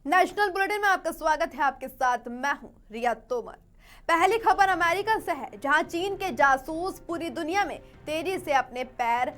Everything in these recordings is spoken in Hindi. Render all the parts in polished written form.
नेशनल बुलेटिन में आपका स्वागत है। आपके साथ मैं हूं रिया तोमर। पहली खबर अमेरिका से है, जहां चीन के जासूस पूरी दुनिया में तेजी से अपने पैर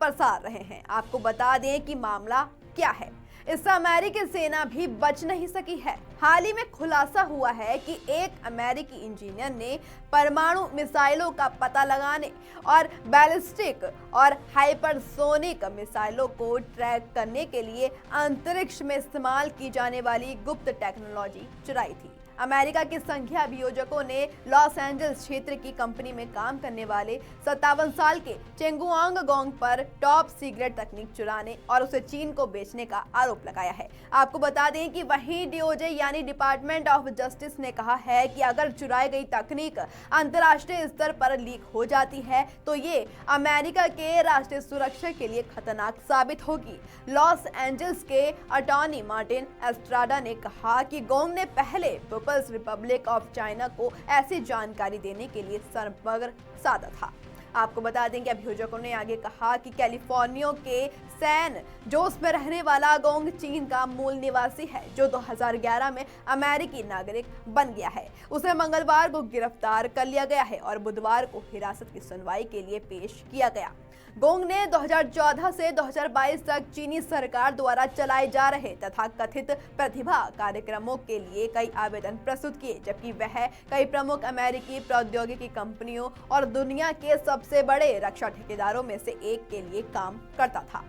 पसार रहे हैं। आपको बता दें कि मामला क्या है। इससे अमेरिकी सेना भी बच नहीं सकी है। हाल ही में खुलासा हुआ है कि एक अमेरिकी इंजीनियर ने परमाणु मिसाइलों का पता लगाने और बैलिस्टिक और हाइपरसोनिक मिसाइलों को ट्रैक करने के लिए अंतरिक्ष में इस्तेमाल की जाने वाली गुप्त टेक्नोलॉजी चुराई थी। अमेरिका के संख्या अभियोजकों ने लॉस एंजल्स क्षेत्र की कंपनी में काम करने वाले 57 साल के चेंगुआंग गोंग पर टॉप सीक्रेट तकनीक चुराने और उसे चीन को बेचने का आरोप लगाया है। आपको बता दें कि वहीं डीओजे यानी डिपार्टमेंट ऑफ जस्टिस ने कहा है कि अगर चुराई गई तकनीक अंतर्राष्ट्रीय स्तर पर लीक हो जाती है तो ये अमेरिका के राष्ट्रीय सुरक्षा के लिए खतरनाक साबित होगी। लॉस एंजल्स के अटॉर्नी मार्टिन एस्ट्राडा ने कहा कि गोंग ने पहले रिपब्लिक ऑफ चाइना को ऐसी जानकारी देने के लिए संपर्क साधा था। आपको बता दें कि अभियोजकों ने आगे कहा कि कैलिफोर्निया के सैन जोस में रहने वाला गोंग चीन का मूल निवासी है, जो 2011 में अमेरिकी नागरिक बन गया है। उसे मंगलवार को गिरफ्तार कर लिया गया है और बुधवार को हिरासत की सुनवाई के लिए पेश किया गया। गोंग ने 2014 से 2022 तक चीनी सरकार द्वारा चलाए जा रहे तथा कथित प्रतिभा कार्यक्रमों के लिए कई आवेदन प्रस्तुत किए, जबकि वह कई प्रमुख अमेरिकी प्रौद्योगिकी कंपनियों और दुनिया के सबसे बड़े रक्षा ठेकेदारों में से एक के लिए काम करता था।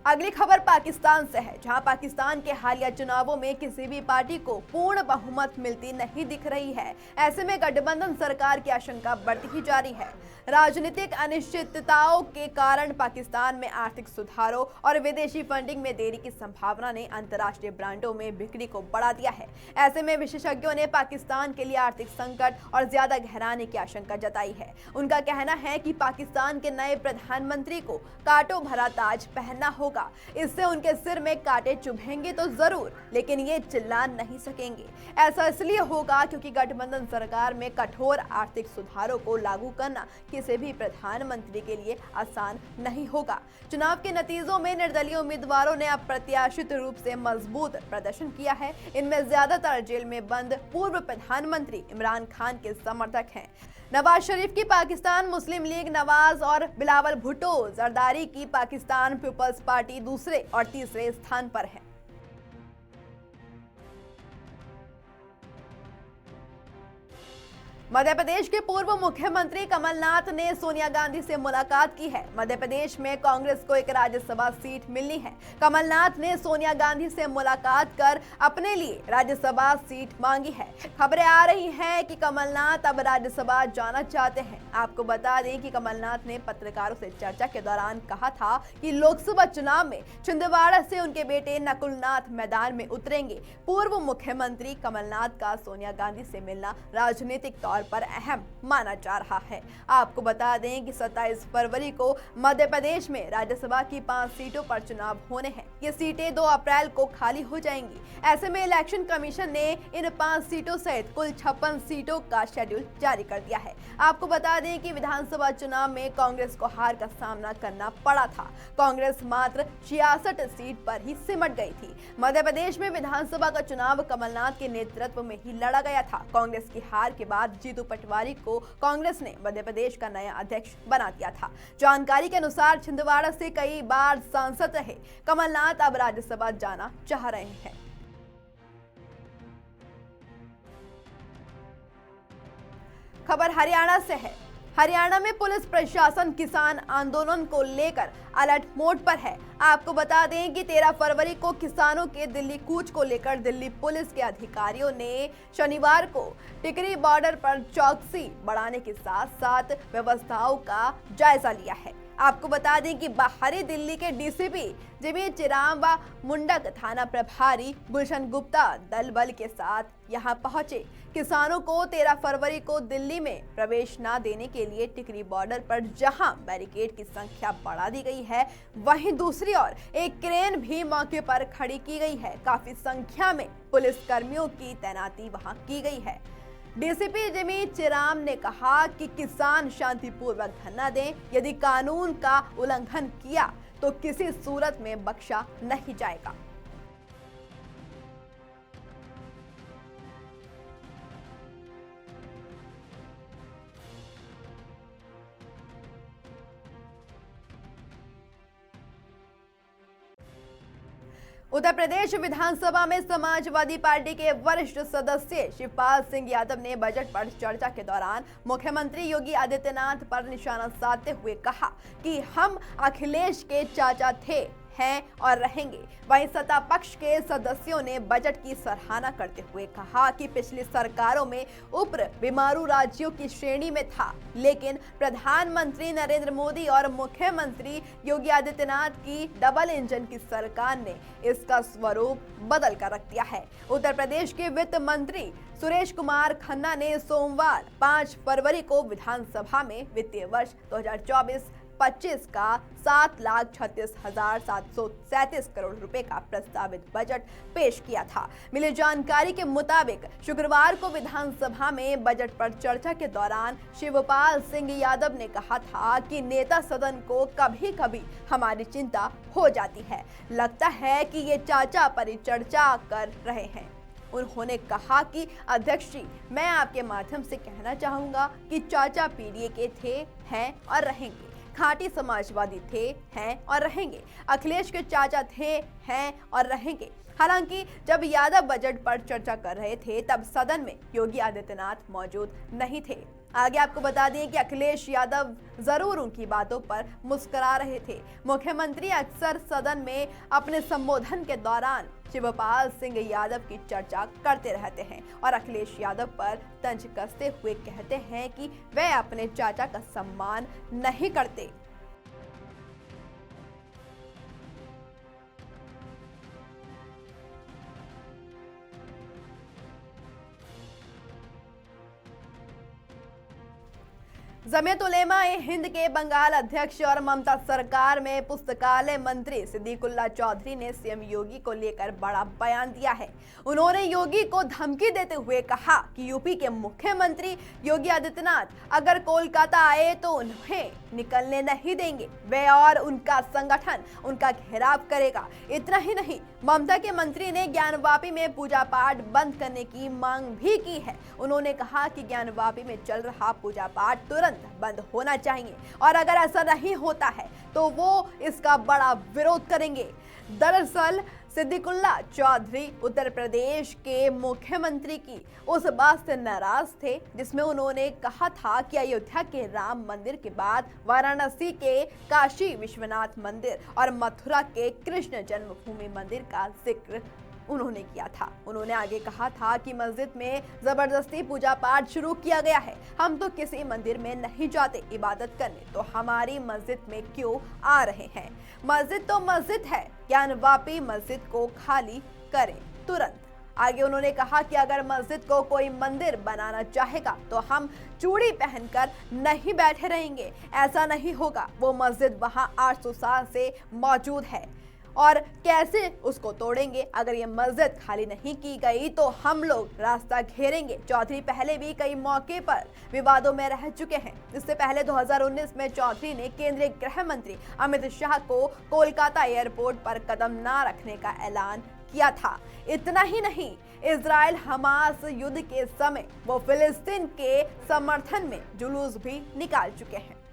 अगली खबर पाकिस्तान से है, जहां पाकिस्तान के हालिया चुनावों में किसी भी पार्टी को पूर्ण बहुमत मिलती नहीं दिख रही है। ऐसे में गठबंधन सरकार की आशंका बढ़ती ही जा रही है। राजनीतिक अनिश्चितताओं के कारण पाकिस्तान में आर्थिक सुधारों और विदेशी फंडिंग में देरी की संभावना ने अंतर्राष्ट्रीय ब्रांडों में बिक्री को बढ़ा दिया है। ऐसे में विशेषज्ञों ने पाकिस्तान के लिए आर्थिक संकट और ज्यादा गहराने की आशंका जताई है। उनका कहना है कि पाकिस्तान के नए प्रधानमंत्री को कांटों भरा ताज पहनना होगा। इससे उनके सिर में कांटे चुभेंगे तो जरूर, लेकिन ये चिल्ला नहीं सकेंगे। ऐसा इसलिए होगा क्योंकि गठबंधन सरकार में कठोर आर्थिक सुधारों को लागू करना किसी भी प्रधानमंत्री के लिए आसान नहीं होगा। चुनाव के नतीजों में निर्दलीय उम्मीदवारों ने अप्रत्याशित रूप से मजबूत प्रदर्शन किया है। इनमें ज्यादातर जेल में बंद पूर्व प्रधानमंत्री इमरान खान के समर्थक हैं। नवाज शरीफ की पाकिस्तान मुस्लिम लीग नवाज और बिलावल भुट्टो जरदारी की पाकिस्तान पीपल्स पार्टी दूसरे और तीसरे स्थान पर है। मध्य प्रदेश के पूर्व मुख्यमंत्री कमलनाथ ने सोनिया गांधी से मुलाकात की है। मध्य प्रदेश में कांग्रेस को एक राज्यसभा सीट मिलनी है। कमलनाथ ने सोनिया गांधी से मुलाकात कर अपने लिए राज्यसभा सीट मांगी है। खबरें आ रही हैं कि कमलनाथ अब राज्यसभा जाना चाहते हैं। आपको बता दें कि कमलनाथ ने पत्रकारों से चर्चा के दौरान कहा था कि लोकसभा चुनाव में छिंदवाड़ा से उनके बेटे नकुलनाथ मैदान में उतरेंगे। पूर्व मुख्यमंत्री कमलनाथ का सोनिया गांधी से मिलना राजनीतिक तौर पर अहम माना जा रहा है। आपको बता दें कि 27 फरवरी को मध्य प्रदेश में राज्यसभा की 5 सीटों पर चुनाव होने हैं। ये सीटें 2 अप्रैल को खाली हो जाएंगी। ऐसे में इलेक्शन कमीशन ने इन 5 सीटों सहित कुल 56 सीटों का शेड्यूल जारी कर दिया है। आपको बता दें कि विधानसभा चुनाव में कांग्रेस को हार का सामना करना पड़ा था। कांग्रेस मात्र 66 सीट पर ही सिमट गई थी। मध्य प्रदेश में विधानसभा का चुनाव कमलनाथ के नेतृत्व में ही लड़ा गया था। कांग्रेस की हार के बाद जीतू पटवारी को कांग्रेस ने मध्य प्रदेश का नया अध्यक्ष बना दिया था। जानकारी के अनुसार छिंदवाड़ा से कई बार सांसद रहे कमलनाथ अब राज्यसभा जाना चाह रहे हैं। खबर हरियाणा से है। हरियाणा में पुलिस प्रशासन किसान आंदोलन को लेकर अलर्ट मोड पर है। आपको बता दें कि 13 फरवरी को किसानों के दिल्ली कूच को लेकर दिल्ली पुलिस के अधिकारियों ने शनिवार को टिकरी बॉर्डर पर चौकसी बढ़ाने के साथ साथ व्यवस्थाओं का जायजा लिया है। आपको बता दें कि बाहरी दिल्ली के डीसीपी जिमी चिराम व मुंडक थाना प्रभारी गुलशन गुप्ता दल बल के साथ यहां पहुंचे। किसानों को 13 फरवरी को दिल्ली में प्रवेश न देने के लिए टिकरी बॉर्डर पर जहां बैरिकेड की संख्या बढ़ा दी गई है, वहीं दूसरी ओर एक क्रेन भी मौके पर खड़ी की गई है। काफी संख्या में पुलिस कर्मियों की तैनाती वहां की गई है। डीसीपी जिमी चिराम ने कहा कि किसान शांतिपूर्वक धरना दें। यदि कानून का उल्लंघन किया तो किसी सूरत में बख्शा नहीं जाएगा। उत्तर प्रदेश विधानसभा में समाजवादी पार्टी के वरिष्ठ सदस्य शिवपाल सिंह यादव ने बजट पर चर्चा के दौरान मुख्यमंत्री योगी आदित्यनाथ पर निशाना साधते हुए कहा कि हम अखिलेश के चाचा थे, हैं और रहेंगे। वहीं सत्ता पक्ष के सदस्यों ने बजट की सराहना करते हुए कहा कि पिछली सरकारों में उप्र बीमारू राज्यों की श्रेणी में था, लेकिन प्रधानमंत्री नरेंद्र मोदी और मुख्यमंत्री योगी आदित्यनाथ की डबल इंजन की सरकार ने इसका स्वरूप बदल कर रख दिया है। उत्तर प्रदेश के वित्त मंत्री सुरेश कुमार खन्ना ने सोमवार 5 फरवरी को विधानसभा में वित्तीय वर्ष 2024-25 का 7,36,737 करोड़ रुपए का प्रस्तावित बजट पेश किया था। मिली जानकारी के मुताबिक शुक्रवार को विधानसभा में बजट पर चर्चा के दौरान शिवपाल सिंह यादव ने कहा था कि नेता सदन को कभी-कभी हमारी चिंता हो जाती है, लगता है कि ये चाचा परिचर्चा कर रहे हैं। उन्होंने कहा कि अध्यक्ष जी, मैं आपके माध्यम से कहना चाहूंगा कि चाचा पीडीए के थे, हैं और रहेंगे। खाटी समाजवादी थे, हैं और रहेंगे। अखिलेश के चाचा थे, हैं और रहेंगे। हालांकि जब यादव बजट पर चर्चा कर रहे थे तब सदन में योगी आदित्यनाथ मौजूद नहीं थे। आगे आपको बता दें कि अखिलेश यादव जरूर उनकी बातों पर मुस्कुरा रहे थे। मुख्यमंत्री अक्सर सदन में अपने संबोधन के दौरान शिवपाल सिंह यादव की चर्चा करते रहते हैं और अखिलेश यादव पर तंज कसते हुए कहते हैं कि वे अपने चाचा का सम्मान नहीं करते। जमीयत उलेमा ए हिंद के बंगाल अध्यक्ष और ममता सरकार में पुस्तकालय मंत्री सिद्दीकुल्ला चौधरी ने सीएम योगी को लेकर बड़ा बयान दिया है। उन्होंने योगी को धमकी देते हुए कहा कि यूपी के मुख्यमंत्री योगी आदित्यनाथ अगर कोलकाता आए तो उन्हें निकलने नहीं देंगे। वे और उनका संगठन उनका घेराव करेगा। इतना ही नहीं, ममता के मंत्री ने ज्ञानवापी में पूजा पाठ बंद करने की मांग भी की है। उन्होंने कहा कि ज्ञानवापी में चल रहा पूजा पाठ तुरंत बंद होना चाहिए और अगर ऐसा नहीं होता है तो वो इसका बड़ा विरोध करेंगे। दरअसल सिद्दीकुल्ला चौधरी उत्तर प्रदेश के मुख्यमंत्री की उस बात से नाराज थे जिसमें उन्होंने कहा था कि अयोध्या के राम मंदिर के बाद वाराणसी के काशी विश्वनाथ मंदिर और मथुरा के कृष्ण जन्मभूमि मंदिर का जिक्र उन्होंने किया था। उन्होंने आगे कहा था कि मस्जिद में जबरदस्ती पूजा पाठ शुरू किया गया है। हम तो किसी मंदिर में नहीं जाते इबादत करने, तो हमारी मस्जिद में क्यों आ रहे हैं? मस्जिद तो मस्जिद है, ज्ञानवापी मस्जिद को खाली करें तुरंत। आगे उन्होंने कहा कि अगर मस्जिद को कोई मंदिर बनाना चाहेगा तो हम चूड़ी पहनकर नहीं बैठे रहेंगे, ऐसा नहीं होगा। वो मस्जिद वहां 800 साल से मौजूद है और कैसे उसको तोड़ेंगे? अगर ये मस्जिद खाली नहीं की गई तो हम लोग रास्ता घेरेंगे। चौधरी पहले भी कई मौके पर विवादों में रह चुके हैं। इससे पहले 2019 में चौधरी ने केंद्रीय गृह मंत्री अमित शाह को कोलकाता एयरपोर्ट पर कदम न रखने का ऐलान किया था। इतना ही नहीं, इजराइल हमास युद्ध के समय वो फिलिस्तीन के समर्थन में जुलूस भी निकाल चुके हैं।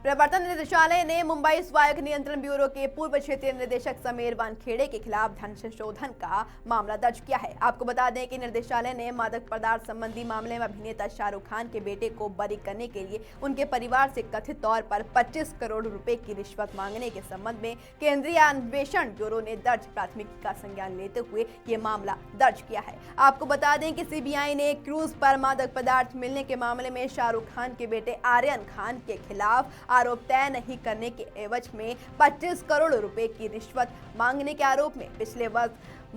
प्रवर्तन निदेशालय ने मुंबई स्वायत्त नियंत्रण ब्यूरो के पूर्व क्षेत्रीय निदेशक समीर वानखेड़े के खिलाफ धन संशोधन का मामला दर्ज किया है। आपको बता दें कि निदेशालय ने मादक पदार्थ संबंधी मामले में अभिनेता शाहरुख खान के बेटे को बरी करने के लिए उनके परिवार से कथित तौर पर 25 करोड़ रुपए की रिश्वत मांगने के संबंध में केंद्रीय अन्वेषण ब्यूरो ने दर्ज प्राथमिकी का संज्ञान लेते हुए ये मामला दर्ज किया है। आपको बता दें कि सीबीआई ने क्रूज पर मादक पदार्थ मिलने के मामले में शाहरुख खान के बेटे आर्यन खान के खिलाफ आरोप तय नहीं करने के एवज में 25 करोड़ रुपए की रिश्वत मांगने के आरोप में पिछले वर्ष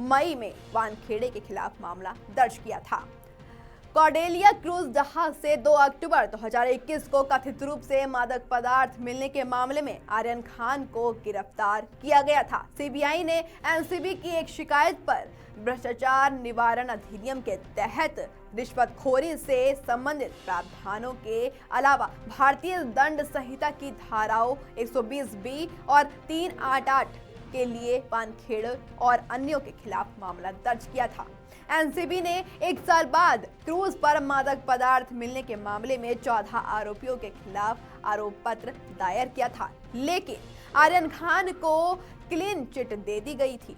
मई में वानखेड़े के खिलाफ मामला दर्ज किया था। कॉर्डेलिया क्रूज जहाज से 2 अक्टूबर 2021 को कथित रूप से मादक पदार्थ मिलने के मामले में आर्यन खान को गिरफ्तार किया गया था। सीबीआई ने एनसीबी की एक शिकायत पर भ्रष्टाचार निवारण अधिनियम के तहत रिश्वतखोरी से संबंधित प्रावधानों के अलावा भारतीय दंड संहिता की धाराओं 120B और 388 के लिए वानखेड़े और अन्यों के खिलाफ मामला दर्ज किया था। एनसीबी ने 1 साल बाद क्रूज पर मादक पदार्थ मिलने के मामले में 14 आरोपियों के खिलाफ आरोप पत्र दायर किया था, लेकिन आर्यन खान को क्लीन चिट दे दी गई थी।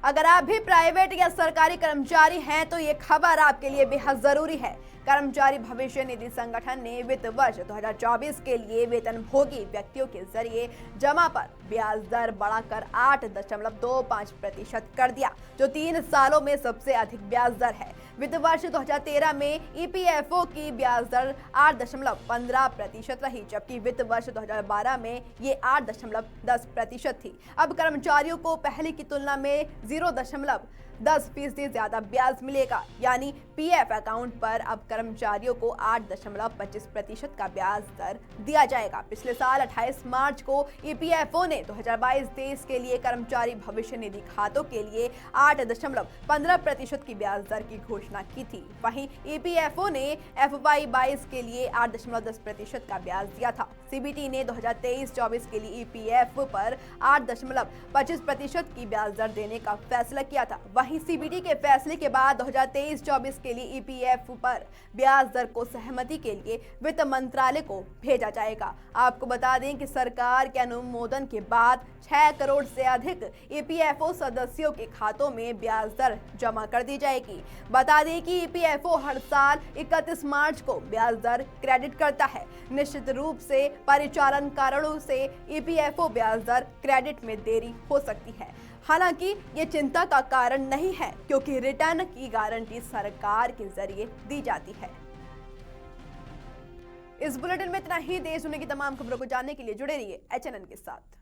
अगर आप भी प्राइवेट या सरकारी कर्मचारी हैं तो ये खबर आपके लिए बेहद जरूरी है। कर्मचारी भविष्य निधि संगठन ने वित्त वर्ष 2024 के लिए वेतनभोगी व्यक्तियों के जरिए जमा पर ब्याज दर बढ़ाकर 8.25% कर दिया, जो 3 सालों में सबसे अधिक ब्याज दर है। वित्त वर्ष 2013 में ईपीएफओ की ब्याज दर 8.15% रही, जबकि वित्त वर्ष 2012 में ये 8.10% थी। अब कर्मचारियों को पहले की तुलना में 0.10% ज्यादा ब्याज मिलेगा, यानी पीएफ अकाउंट पर अब कर्मचारियों को 8.25% का ब्याज दर दिया जाएगा। पिछले साल 28 मार्च को ईपीएफओ ने 2022-23 के लिए कर्मचारी भविष्य निधि खातों के लिए 8.15% की ब्याज दर की घोषणा की थी। वहीं ईपीएफओ ने FY 22 के लिए 8.10% का ब्याज दिया था। सीबीटी ने 2023-24 के लिए ईपीएफओ पर 8.25% की ब्याज दर देने का फैसला किया था। वहीं सीबीटी के फैसले के बाद 2023-24 के लिए ईपीएफओ पर ब्याज दर को सहमति के लिए वित्त मंत्रालय को भेजा जाएगा। आपको बता दें कि सरकार के अनुमोदन के बाद 6 करोड़ से अधिक ईपीएफओ सदस्यों के खातों में ब्याज दर जमा कर दी जाएगी। बता दें कि ईपीएफओ हर साल 31 मार्च को ब्याज दर क्रेडिट करता है। निश्चित रूप से परिचालन कारणों से ईपीएफओ ब्याज दर क्रेडिट में देरी हो सकती है। हालांकि ये चिंता का कारण नहीं है, क्योंकि रिटर्न की गारंटी सरकार के जरिए दी जाती है। इस बुलेटिन में इतना ही। देश दुनिया की तमाम खबरों को जानने के लिए जुड़े रहिए HNN के साथ।